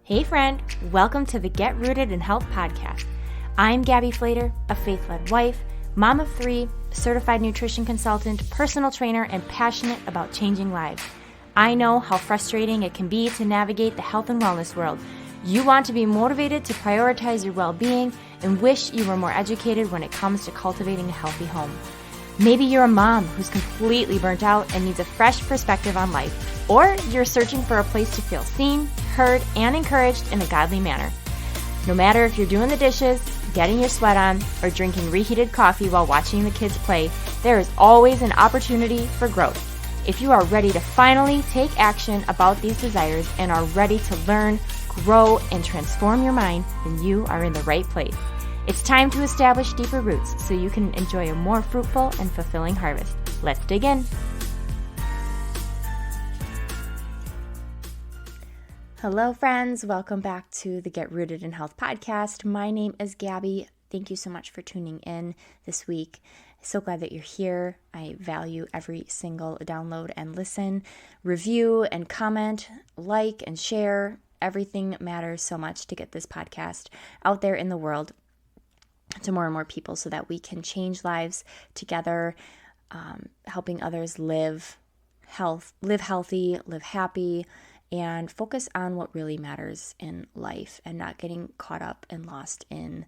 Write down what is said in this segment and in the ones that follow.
Hey friend, welcome to the Get Rooted in Health podcast. I'm Gabby Flater, a faith-led wife, mom of 3, certified nutrition consultant, personal trainer, and passionate about changing lives. I know how frustrating it can be to navigate the health and wellness world. You want to be motivated to prioritize your well-being and wish you were more educated when it comes to cultivating a healthy home. Maybe you're a mom who's completely burnt out and needs a fresh perspective on life, or you're searching for a place to feel seen, heard, and encouraged in a godly manner. No matter if you're doing the dishes, getting your sweat on, or drinking reheated coffee while watching the kids play, there is always an opportunity for growth. If you are ready to finally take action about these desires and are ready to learn, grow, and transform your mind, then you are in the right place. It's time to establish deeper roots so you can enjoy a more fruitful and fulfilling harvest. Let's dig in. Hello, friends. Welcome back to the Get Rooted in Health podcast. My name is Gabby. Thank you so much for tuning in this week. So glad that you're here. I value every single download and listen, review and comment, like and share. Everything matters so much to get this podcast out there in the world to more and more people so that we can change lives together, helping others live healthy, live happy, and focus on what really matters in life and not getting caught up and lost in,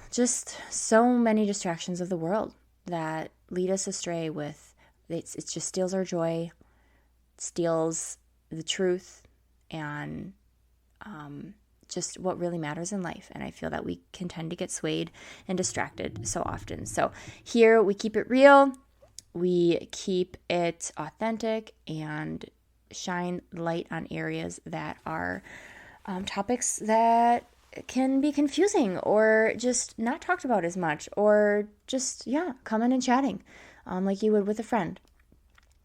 just so many distractions of the world that lead us astray with, it just steals our joy, steals the truth, and just what really matters in life. And I feel that we can tend to get swayed and distracted so often. So here we keep it real. We keep it authentic and shine light on areas that are topics that can be confusing or just not talked about as much, or just, coming and chatting like you would with a friend.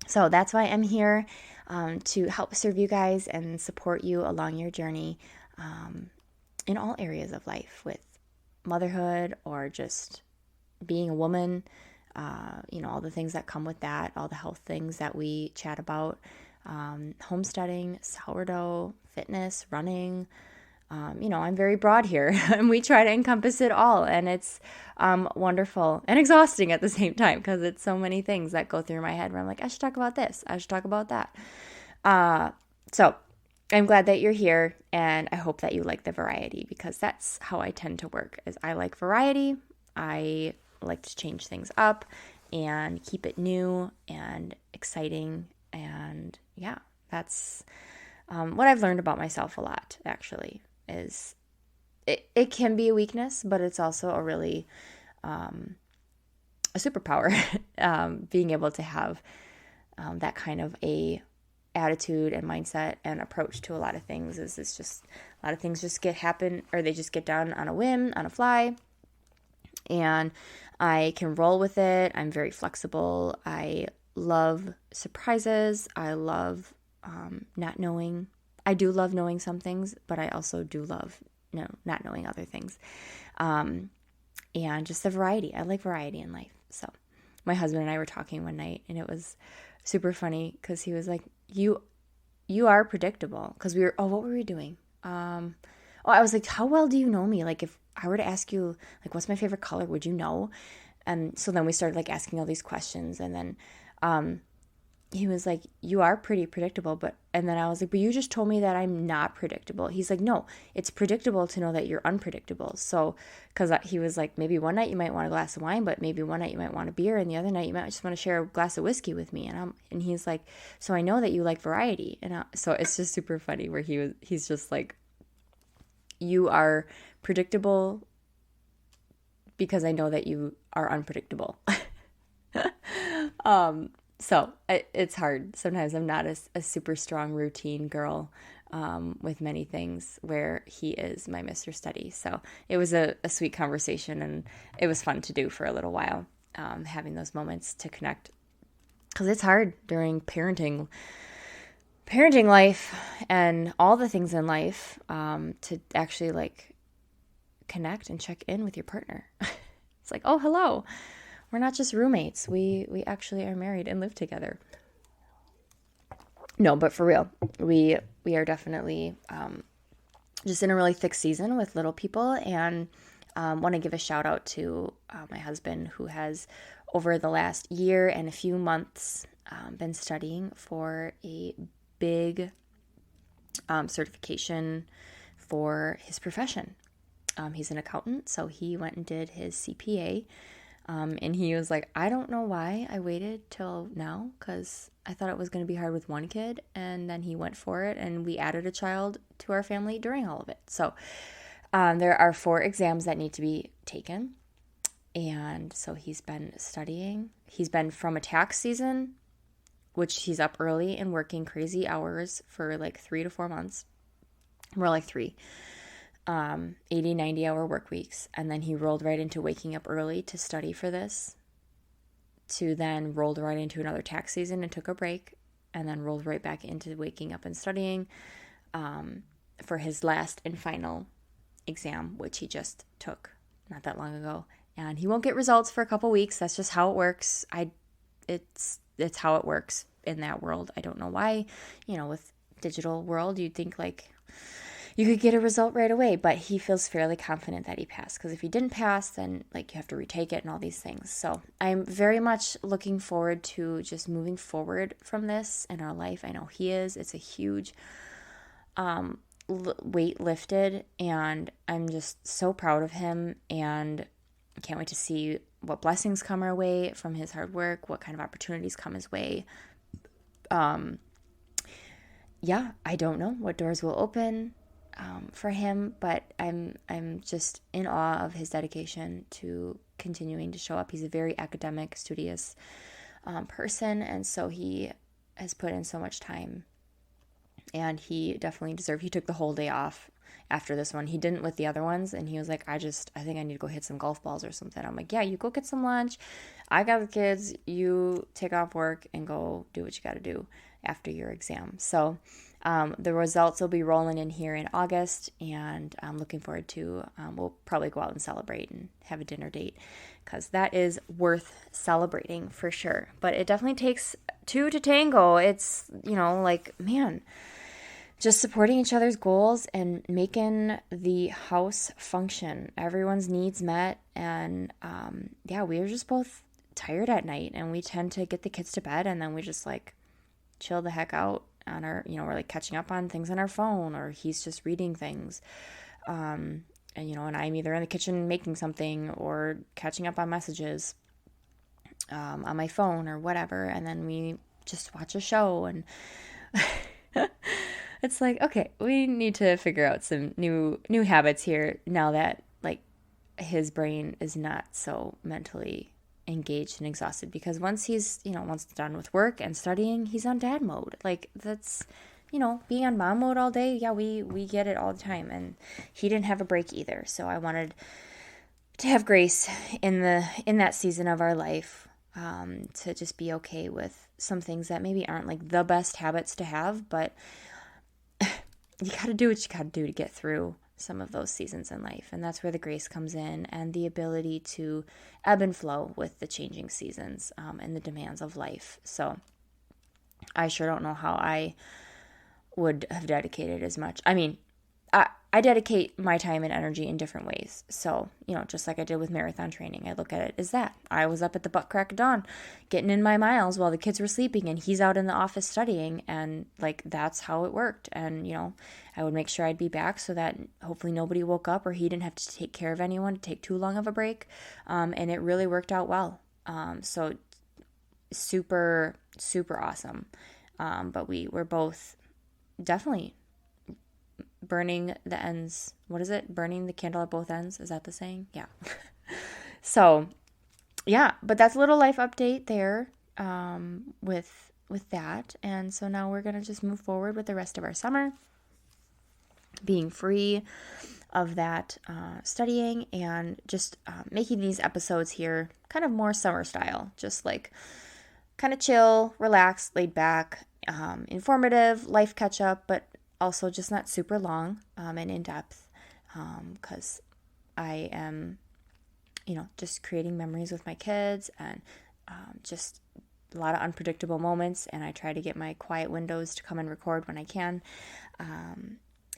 So that's why I'm here, to help serve you guys and support you along your journey in all areas of life, with motherhood or just being a woman, all the things that come with that, all the health things that we chat about, homesteading, sourdough, fitness, running. I'm very broad here and we try to encompass it all, and it's wonderful and exhausting at the same time because it's so many things that go through my head where I'm like, I should talk about this, I should talk about that. So I'm glad that you're here, and I hope that you like the variety, because that's how I tend to work, is I like variety. I like to change things up and keep it new and exciting. And that's what I've learned about myself a lot, actually, is it can be a weakness, but it's also a really a superpower, being able to have that kind of a attitude and mindset and approach to a lot of things. Is it's just a lot of things just they just get done on a whim, on a fly, and I can roll with it. I'm very flexible. I love surprises. I love not knowing. I do love knowing some things, but I also do love not knowing other things. And just the variety. I like variety in life. So my husband and I were talking one night, and it was super funny because he was like, you are predictable. Because what were we doing? I was like, how well do you know me? Like, if I were to ask you, like, what's my favorite color, would you know? And so then we started like asking all these questions, and then he was like, you are pretty predictable, and then I was like, but you just told me that I'm not predictable. He's like, no, it's predictable to know that you're unpredictable. So, because he was like, maybe one night you might want a glass of wine, but maybe one night you might want a beer, and the other night you might just want to share a glass of whiskey with me. And he's like, so I know that you like variety. And so it's just super funny where he's just like, you are predictable because I know that you are unpredictable. So it's hard. Sometimes I'm not a super strong routine girl with many things, where he is my Mr. Steady. So it was a sweet conversation, and it was fun to do for a little while, having those moments to connect. Because it's hard during parenting life and all the things in life, to actually like connect and check in with your partner. It's like, oh, hello. We're not just roommates. We actually are married and live together. No, but for real, we are definitely just in a really thick season with little people, and want to give a shout out to my husband, who has over the last year and a few months been studying for a big certification for his profession. He's an accountant, so he went and did his CPA. And he was like, I don't know why I waited till now, because I thought it was going to be hard with one kid. And then he went for it, and we added a child to our family during all of it. So there are 4 exams that need to be taken. And so he's been studying. He's been from a tax season, which he's up early and working crazy hours for like 3 to 4 months. More like 3. 80, 90-hour work weeks. And then he rolled right into waking up early to study for this, to then rolled right into another tax season and took a break, and then rolled right back into waking up and studying for his last and final exam, which he just took not that long ago. And he won't get results for a couple weeks. That's just how it works. It's how it works in that world. I don't know why, with digital world, you'd think like you could get a result right away, but he feels fairly confident that he passed, because if he didn't pass, then like you have to retake it and all these things. So I'm very much looking forward to just moving forward from this in our life. I know he is. It's a huge weight lifted, and I'm just so proud of him, and I can't wait to see what blessings come our way from his hard work, what kind of opportunities come his way. Yeah, I don't know what doors will open for him, but I'm just in awe of his dedication to continuing to show up. He's a very academic, studious person, and so he has put in so much time, and he definitely deserved. He took the whole day off after this one. He didn't with the other ones, and he was like, I think I need to go hit some golf balls or something. I'm like, yeah, you go get some lunch. I got the kids. You take off work and go do what you got to do after your exam. So the results will be rolling in here in August, and I'm looking forward to, we'll probably go out and celebrate and have a dinner date, because that is worth celebrating for sure. But it definitely takes 2 to tango. It's, like, man, just supporting each other's goals and making the house function, everyone's needs met. And yeah, we are just both tired at night, and we tend to get the kids to bed, and then we just like chill the heck out on our, we're like catching up on things on our phone, or he's just reading things. And I'm either in the kitchen making something or catching up on messages on my phone or whatever. And then we just watch a show, and it's like, okay, we need to figure out some new habits here now that like his brain is not so mentally engaged and exhausted, because once he's done with work and studying, he's on dad mode. Like, that's being on mom mode all day. Yeah, we get it all the time, and he didn't have a break either. So I wanted to have grace in that season of our life, to just be okay with some things that maybe aren't like the best habits to have, but you got to do what you got to do to get through some of those seasons in life. And that's where the grace comes in, and the ability to ebb and flow with the changing seasons and the demands of life. So I sure don't know how I would have dedicated as much. I mean, I dedicate my time and energy in different ways. So, just like I did with marathon training, I look at it as that. I was up at the butt crack of dawn getting in my miles while the kids were sleeping, and he's out in the office studying, and like that's how it worked. And, I would make sure I'd be back so that hopefully nobody woke up or he didn't have to take care of anyone to take too long of a break. And it really worked out well. So super, super awesome. But we were both definitely burning the ends. What is it? Burning the candle at both ends. Is that the saying? Yeah. So, yeah, but that's a little life update there with that. And so now we're going to just move forward with the rest of our summer, being free of that studying, and just making these episodes here kind of more summer style, just like kind of chill, relaxed, laid back, informative, life catch up, but also just not super long and in depth, because I am, just creating memories with my kids, and just a lot of unpredictable moments, and I try to get my quiet windows to come and record when I can.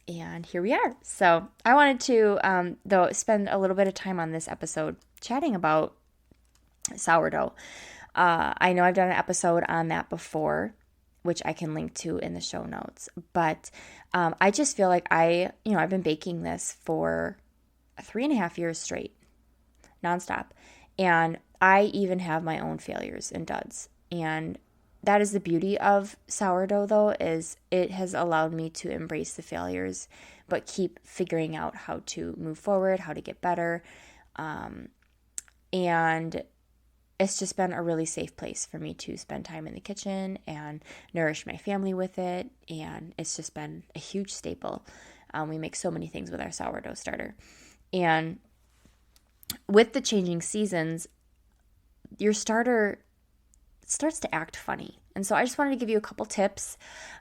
And here we are. So I wanted to, though, spend a little bit of time on this episode chatting about sourdough. I know I've done an episode on that before, which I can link to in the show notes. But I just feel like I've been baking this for 3.5 years straight, nonstop. And I even have my own failures and duds. And that is the beauty of sourdough, though, is it has allowed me to embrace the failures, but keep figuring out how to move forward, how to get better. And it's just been a really safe place for me to spend time in the kitchen and nourish my family with it. And it's just been a huge staple. We make so many things with our sourdough starter. And with the changing seasons, your starter starts to act funny. And so I just wanted to give you a couple tips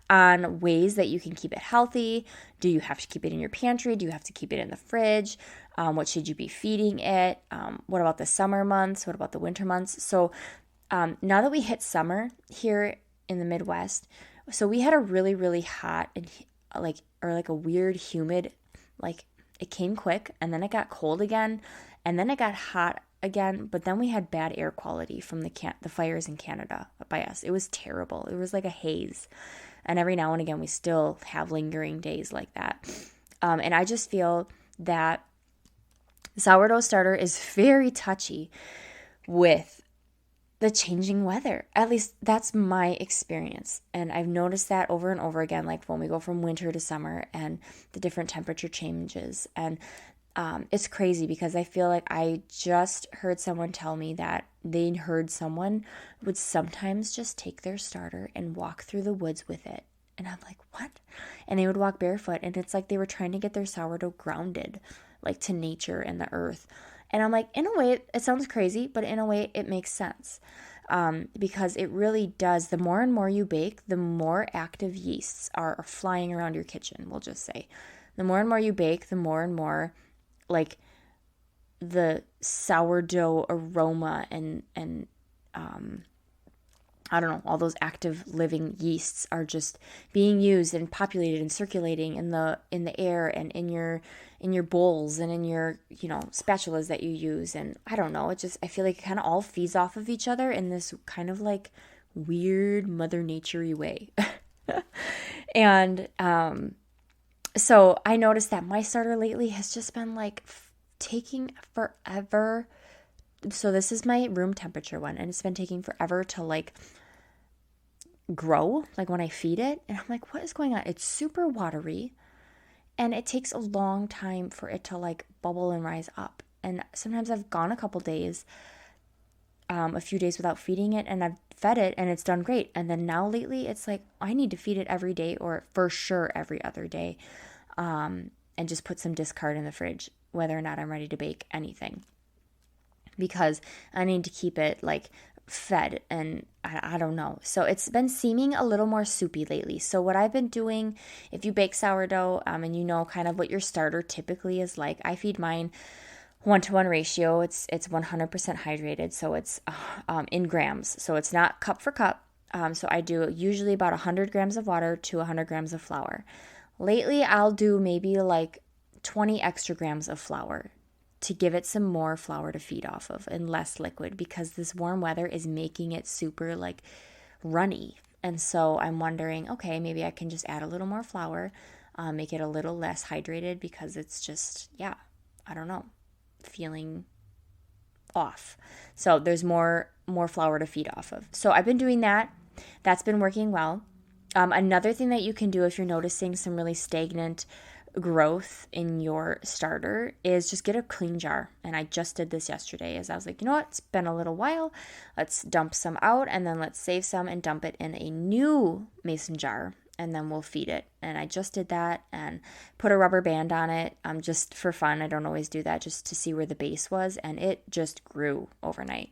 on ways that you can keep it healthy. Do you have to keep it in your pantry? Do you have to keep it in the fridge? What should you be feeding it? What about the summer months? What about the winter months? So now that we hit summer here in the Midwest, so we had a really, really hot and like a weird humid, like it came quick and then it got cold again and then it got hot again, but then we had bad air quality from the fires in Canada by us. It was terrible. It was like a haze. And every now and again, we still have lingering days like that. And I just feel that the sourdough starter is very touchy with the changing weather. At least that's my experience. And I've noticed that over and over again, like when we go from winter to summer and the different temperature changes. And it's crazy because I feel like I just heard someone tell me that they heard someone would sometimes just take their starter and walk through the woods with it. And I'm like, what? And they would walk barefoot. And it's like they were trying to get their sourdough grounded, like to nature and the earth. And I'm like, in a way, it sounds crazy, but in a way, it makes sense. Because it really does. The more and more you bake, the more active yeasts are flying around your kitchen, we'll just say. The more and more you bake, the more and more like the sourdough aroma and I don't know, all those active living yeasts are just being used and populated and circulating in the air and in your bowls and in your, spatulas that you use. And I don't know, I feel like it kind of all feeds off of each other in this kind of like weird Mother Nature-y way. And so I noticed that my starter lately has just been like taking forever. So this is my room temperature one, and it's been taking forever to like grow, like when I feed it. And I'm like, what is going on? It's super watery, and it takes a long time for it to like bubble and rise up. And sometimes I've gone a couple days, a few days without feeding it, and I've fed it and it's done great. And then now lately it's like I need to feed it every day, or for sure every other day, and just put some discard in the fridge, whether or not I'm ready to bake anything, because I need to keep it like fed. And I don't know. So it's been seeming a little more soupy lately. So what I've been doing, if you bake sourdough, and you know kind of what your starter typically is like, I feed mine 1-to-1 ratio. It's 100% hydrated, so it's in grams. So it's not cup for cup. So I do usually about 100 grams of water to 100 grams of flour. Lately, I'll do maybe like 20 extra grams of flour to give it some more flour to feed off of and less liquid, because this warm weather is making it super like runny. And so I'm wondering, okay, maybe I can just add a little more flour, make it a little less hydrated, because it's just, I don't know, feeling off. So there's more flour to feed off of. So I've been doing that. That's been working well. Another thing that you can do if you're noticing some really stagnant growth in your starter is just get a clean jar. And I just did this yesterday, as I was like, you know what, it's been a little while. Let's dump some out, and then let's save some and dump it in a new mason jar, and then we'll feed it. And I just did that and put a rubber band on it, just for fun. I don't always do that, just to see where the base was, and it just grew overnight,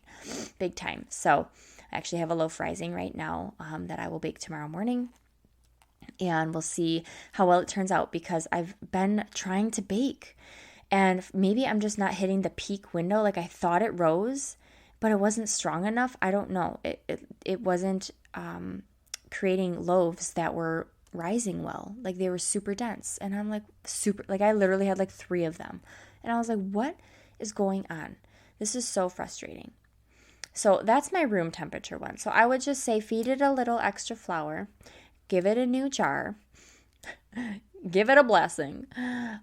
big time. So I actually have a loaf rising right now that I will bake tomorrow morning, and we'll see how well it turns out, because I've been trying to bake, and maybe I'm just not hitting the peak window. Like I thought it rose, but it wasn't strong enough. I don't know. It wasn't creating loaves that were rising well. Like they were super dense. And I'm like I literally had like 3 of them. And I was like, what is going on? This is so frustrating. So that's my room temperature one. So I would just say feed it a little extra flour, give it a new jar, give it a blessing.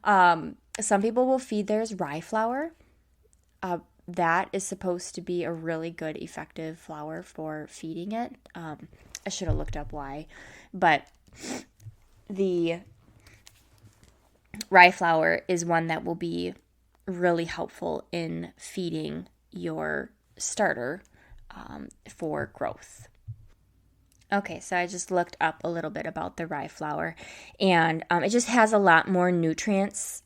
Some people will feed theirs rye flour. That is supposed to be a really good, effective flour for feeding it. I should have looked up why, but the rye flour is one that will be really helpful in feeding your starter for growth. Okay, so I just looked up a little bit about the rye flour, and it just has a lot more nutrients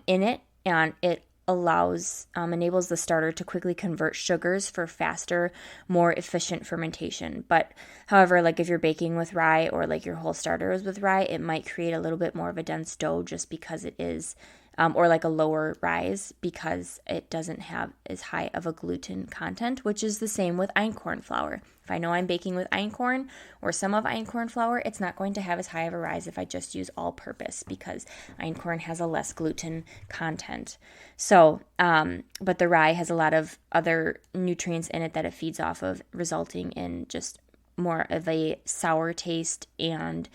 in it, and it enables the starter to quickly convert sugars for faster, more efficient fermentation. But however, like if you're baking with rye or like your whole starter is with rye, it might create a little bit more of a dense dough just because it is, or like a lower rise because it doesn't have as high of a gluten content, which is the same with einkorn flour. If I know I'm baking with einkorn or some of einkorn flour, it's not going to have as high of a rise if I just use all-purpose because einkorn has a less gluten content. So, but the rye has a lot of other nutrients in it that it feeds off of, resulting in just more of a sour taste and,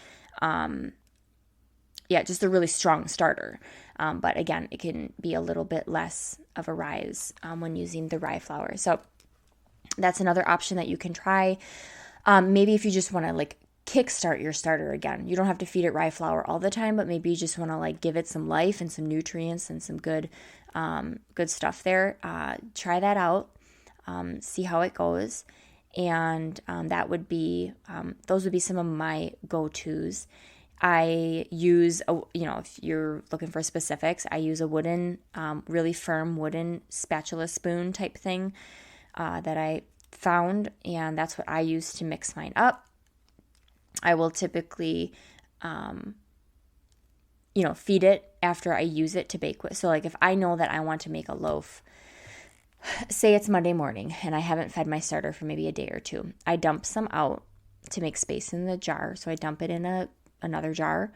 just a really strong starter. But again, it can be a little bit less of a rise when using the rye flour. So that's another option that you can try. Maybe if you just want to like kickstart your starter again, you don't have to feed it rye flour all the time, but maybe you just want to like give it some life and some nutrients and some good stuff there. Try that out. See how it goes. And that would be, those would be some of my go-tos. I use, if you're looking for specifics, I use a wooden, really firm wooden spatula spoon type thing that I found, and that's what I use to mix mine up. I will typically, feed it after I use it to bake with. So like if I know that I want to make a loaf, say it's Monday morning and I haven't fed my starter for maybe a day or two, I dump some out to make space in the jar. So I dump it in another jar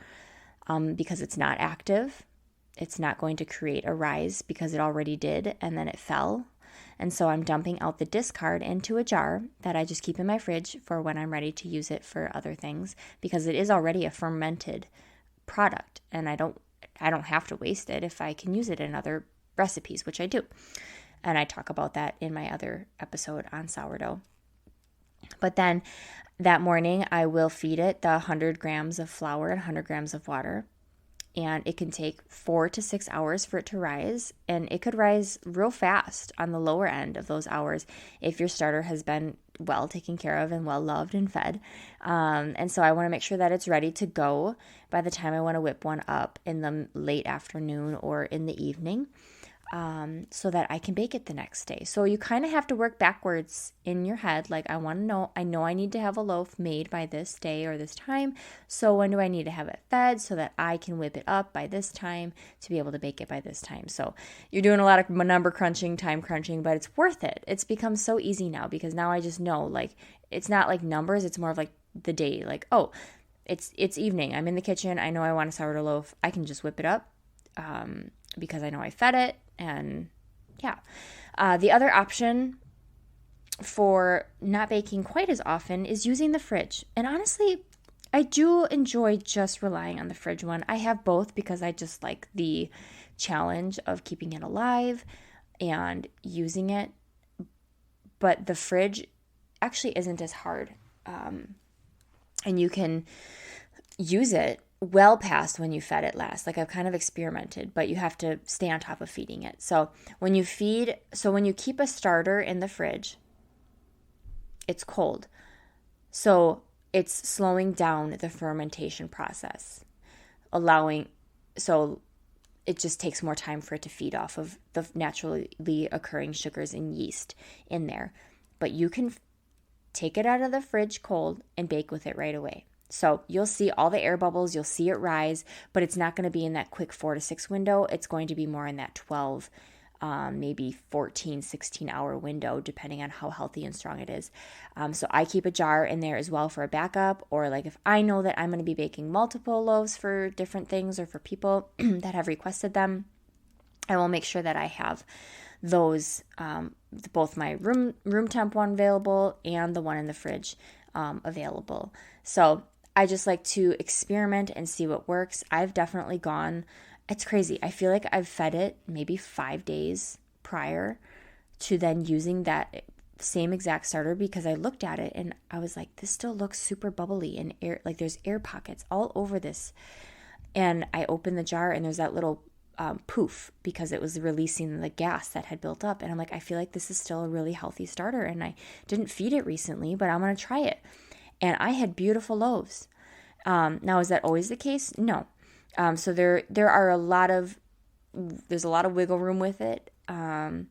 because it's not active. It's not going to create a rise because it already did and then it fell. And so I'm dumping out the discard into a jar that I just keep in my fridge for when I'm ready to use it for other things, because it is already a fermented product and I don't have to waste it if I can use it in other recipes, which I do. And I talk about that in my other episode on sourdough. But then that morning I will feed it the 100 grams of flour and 100 grams of water. And it can take 4 to 6 hours for it to rise. And it could rise real fast on the lower end of those hours if your starter has been well taken care of and well loved and fed. And so I want to make sure that it's ready to go by the time I want to whip one up in the late afternoon or in the evening. So that I can bake it the next day. So you kind of have to work backwards in your head. Like I know I need to have a loaf made by this day or this time. So when do I need to have it fed so that I can whip it up by this time to be able to bake it by this time? So you're doing a lot of number crunching, time crunching, but it's worth it. It's become so easy now because now I just know, like, it's not like numbers. It's more of like the day, like, oh, it's evening. I'm in the kitchen. I know I want a sourdough loaf. I can just whip it up because I know I fed it. And yeah, the other option for not baking quite as often is using the fridge. And honestly, I do enjoy just relying on the fridge one. I have both because I just like the challenge of keeping it alive and using it. But the fridge actually isn't as hard. And you can use it well past when you fed it last. Like I've kind of experimented, but you have to stay on top of feeding it. So when you keep a starter in the fridge, it's cold. So it's slowing down the fermentation process, so it just takes more time for it to feed off of the naturally occurring sugars and yeast in there. But you can take it out of the fridge cold and bake with it right away. So you'll see all the air bubbles, you'll see it rise, but it's not going to be in that quick 4 to 6 window. It's going to be more in that 12 maybe 14, 16-hour window, depending on how healthy and strong it is. So I keep a jar in there as well for a backup, or like if I know that I'm going to be baking multiple loaves for different things or for people that have requested them, I will make sure that I have those, both my room temp one available and the one in the fridge available. So I just like to experiment and see what works. I've definitely gone, it's crazy. I feel like I've fed it maybe 5 days prior to then using that same exact starter, because I looked at it and I was like, this still looks super bubbly and air, like there's air pockets all over this. And I opened the jar and there's that little poof, because it was releasing the gas that had built up. And I'm like, I feel like this is still a really healthy starter, and I didn't feed it recently, but I'm going to try it. And I had beautiful loaves. Now, is that always the case? No. So there's a lot of wiggle room with it. And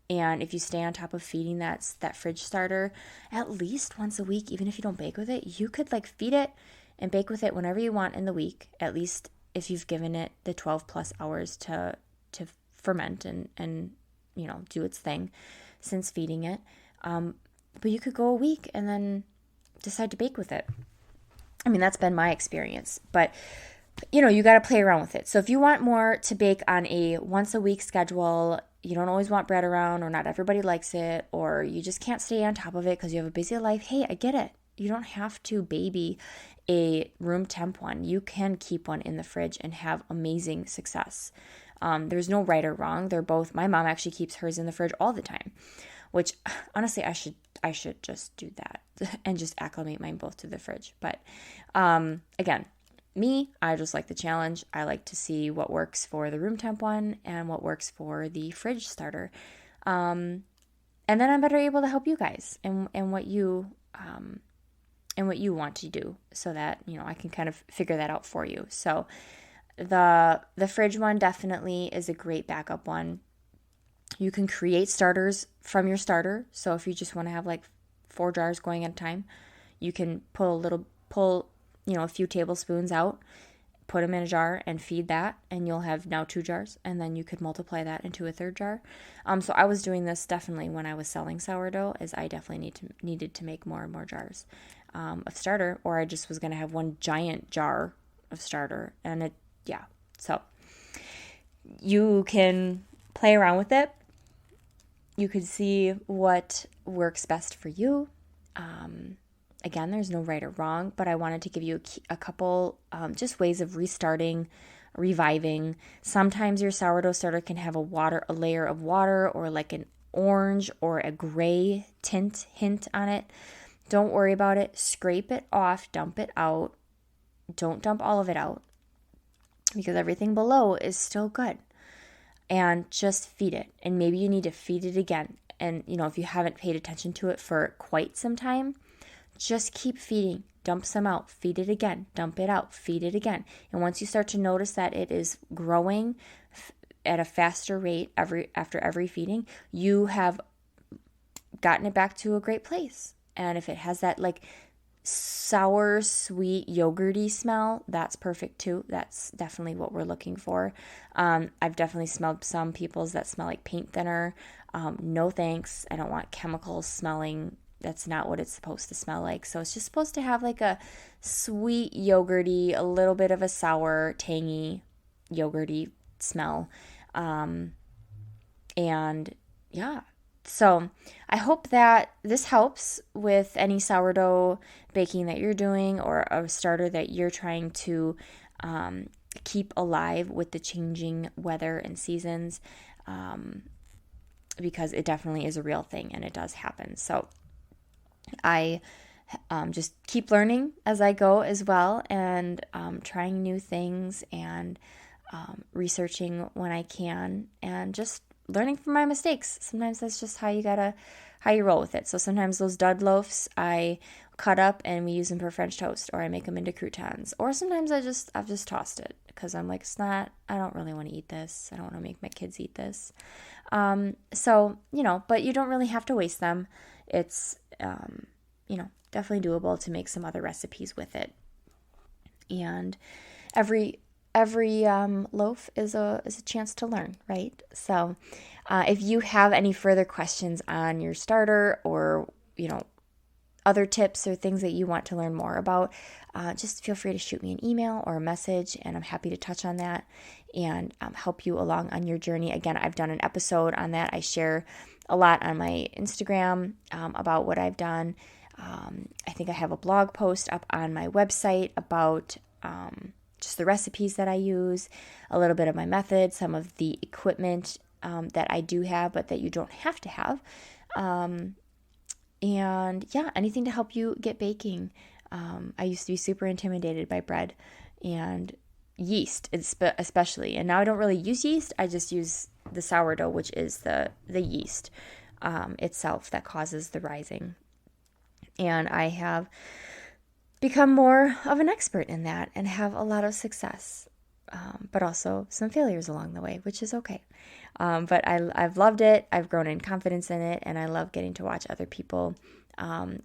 if you stay on top of feeding that fridge starter at least once a week, even if you don't bake with it, you could like feed it and bake with it whenever you want in the week, at least if you've given it the 12 plus hours to ferment and do its thing since feeding it. But you could go a week and then decide to bake with it. I mean, that's been my experience, but you got to play around with it. So if you want more to bake on a once a week schedule, you don't always want bread around, or not everybody likes it, or you just can't stay on top of it because you have a busy life. Hey, I get it. You don't have to baby a room temp one. You can keep one in the fridge and have amazing success. There's no right or wrong. They're both, my mom actually keeps hers in the fridge all the time, which honestly, I should just do that and just acclimate mine both to the fridge. But again, me, I just like the challenge. I like to see what works for the room temp one and what works for the fridge starter. And then I'm better able to help you guys and what you want to do, so that, I can kind of figure that out for you. So the fridge one definitely is a great backup one. You can create starters from your starter. So if you just want to have like 4 jars going at a time, you can pull a few tablespoons out, put them in a jar and feed that, and you'll have now 2 jars, and then you could multiply that into a 3rd jar. So I was doing this definitely when I was selling sourdough, as I definitely needed to make more and more jars of starter, or I just was going to have one giant jar of starter. And so you can play around with it. You could see what works best for you. Again, there's no right or wrong, but I wanted to give you a couple just ways of restarting, reviving. Sometimes your sourdough starter can have a layer of water, or like an orange or a gray hint on it. Don't worry about it. Scrape it off, dump it out. Don't dump all of it out, because everything below is still good. And just feed it. And maybe you need to feed it again. And, if you haven't paid attention to it for quite some time, just keep feeding. Dump some out. Feed it again. Dump it out. Feed it again. And once you start to notice that it is growing at a faster rate after every feeding, you have gotten it back to a great place. And if it has that like sour, sweet, yogurty smell, that's perfect too. That's definitely what we're looking for. I've definitely smelled some people's that smell like paint thinner. No thanks. I don't want chemicals smelling. That's not what it's supposed to smell like. So it's just supposed to have like a sweet, yogurty, a little bit of a sour, tangy, yogurty smell. And yeah. So I hope that this helps with any sourdough baking that you're doing, or a starter that you're trying to keep alive with the changing weather and seasons, because it definitely is a real thing and it does happen. So I just keep learning as I go as well, and trying new things, and researching when I can, and just learning from my mistakes. Sometimes that's just how you roll with it. So sometimes those dud loaves I cut up and we use them for French toast, or I make them into croutons, or sometimes I've just tossed it because I'm like, I don't really want to eat this. I don't want to make my kids eat this. So, but you don't really have to waste them. It's, definitely doable to make some other recipes with it. And every every loaf is a chance to learn, right? So if you have any further questions on your starter, or other tips or things that you want to learn more about, just feel free to shoot me an email or a message, and I'm happy to touch on that and help you along on your journey. Again, I've done an episode on that. I share a lot on my Instagram about what I've done. I think I have a blog post up on my website about just the recipes that I use, a little bit of my method, some of the equipment that I do have, but that you don't have to have. And yeah, anything to help you get baking. I used to be super intimidated by bread and yeast, especially. And now I don't really use yeast. I just use the sourdough, which is the yeast itself that causes the rising. And I have become more of an expert in that and have a lot of success, but also some failures along the way, which is okay. But I've loved it. I've grown in confidence in it, and I love getting to watch other people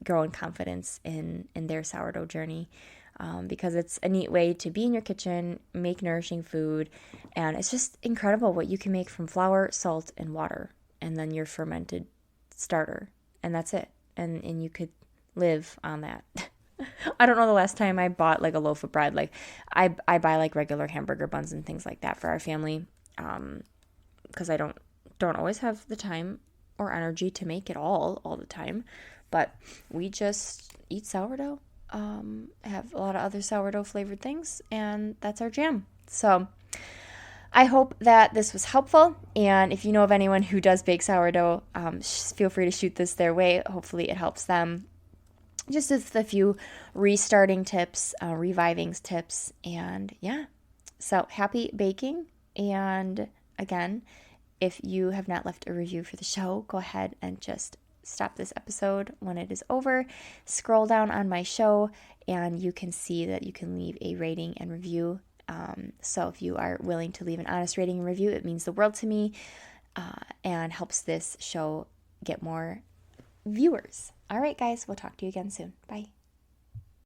grow in confidence in their sourdough journey, because it's a neat way to be in your kitchen, make nourishing food, and it's just incredible what you can make from flour, salt, and water, and then your fermented starter, and that's it. And you could live on that. I don't know the last time I bought like a loaf of bread. Like I buy like regular hamburger buns and things like that for our family, because I don't always have the time or energy to make it all the time. But we just eat sourdough, have a lot of other sourdough flavored things, and that's our jam. So I hope that this was helpful, and if you know of anyone who does bake sourdough, feel free to shoot this their way. Hopefully it helps them. Just a few restarting tips, reviving tips, and yeah. So happy baking, and again, if you have not left a review for the show, go ahead and just stop this episode when it is over. Scroll down on my show, and you can see that you can leave a rating and review. So if you are willing to leave an honest rating and review, it means the world to me, and helps this show get more viewers. All right, guys, we'll talk to you again soon. Bye.